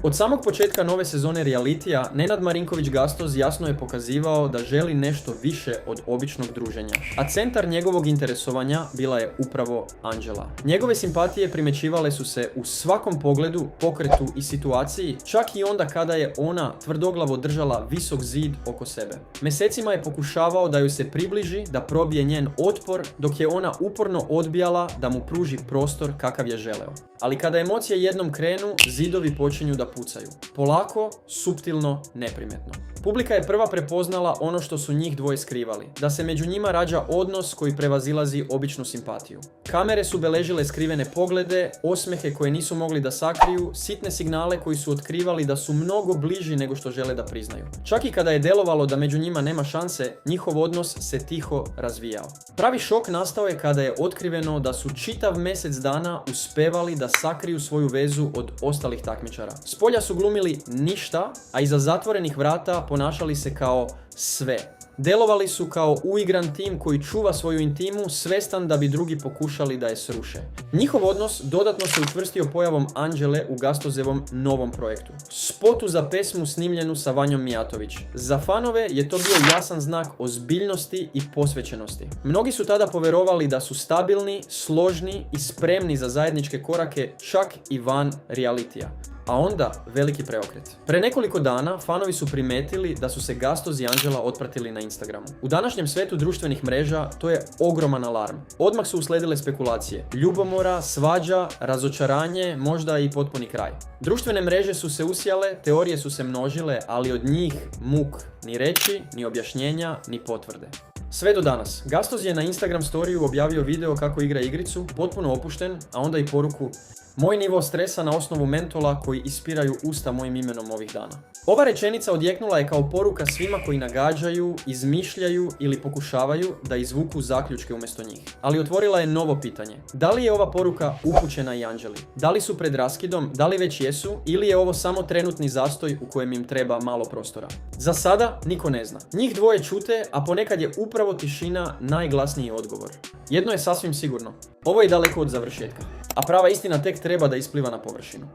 Od samog početka nove sezone realitija, Nenad Marinković-Gastoz jasno je pokazivao da želi nešto više od običnog druženja. A centar njegovog interesovanja bila je upravo Anđela. Njegove simpatije primjećivale su se u svakom pogledu, pokretu i situaciji, čak i onda kada je ona tvrdoglavo držala visok zid oko sebe. Mjesecima je pokušavao da ju se približi, da probije njen otpor, dok je ona uporno odbijala da mu pruži prostor kakav je želeo. Ali kada emocije jednom krenu, zidovi počinju da pucaju. Polako, suptilno, neprimjetno. Publika je prva prepoznala ono što su njih dvoje skrivali, da se među njima rađa odnos koji prevazilazi običnu simpatiju. Kamere su beležile skrivene poglede, osmehe koje nisu mogli da sakriju, sitne signale koji su otkrivali da su mnogo bliži nego što žele da priznaju. Čak i kada je delovalo da među njima nema šanse, njihov odnos se tiho razvijao. Pravi šok nastao je kada je otkriveno da su čitav mjesec dana uspevali da sakriju svoju vezu od ostalih takmičara. Spolja su glumili ništa, a iza zatvorenih vrata ponašali se kao sve. Delovali su kao uigran tim koji čuva svoju intimu, svestan da bi drugi pokušali da je sruše. Njihov odnos dodatno se učvrstio pojavom Anđele u Gastozevom novom projektu. Spotu za pesmu snimljenu sa Vanjom Mijatović. Za fanove je to bio jasan znak ozbiljnosti i posvećenosti. Mnogi su tada poverovali da su stabilni, složni i spremni za zajedničke korake čak i van realitija. A onda veliki preokret. Pre nekoliko dana fanovi su primetili da su se Gastoz i Anđela otpratili na Instagramu. U današnjem svetu društvenih mreža to je ogroman alarm. Odmah su usledile spekulacije. Ljubomora, svađa, razočaranje, možda i potpuni kraj. Društvene mreže su se usijale, teorije su se množile, ali od njih muk ni reći, ni objašnjenja, ni potvrde. Sve do danas. Gastoz je na Instagram storiju objavio video kako igra igricu, potpuno opušten, a onda i poruku: moj nivo stresa na osnovu mentola koji ispiraju usta mojim imenom ovih dana. Ova rečenica odjeknula je kao poruka svima koji nagađaju, izmišljaju ili pokušavaju da izvuku zaključke umjesto njih. Ali otvorila je novo pitanje. Da li je ova poruka upućena i Anđeli? Da li su pred raskidom, da li već jesu, ili je ovo samo trenutni zastoj u kojem im treba malo prostora? Za sada niko ne zna. Njih dvoje ćute, a ponekad je upravo tišina najglasniji odgovor. Jedno je sasvim sigurno. Ovo je daleko od završetka. A prava istina tek treba da ispliva na površinu.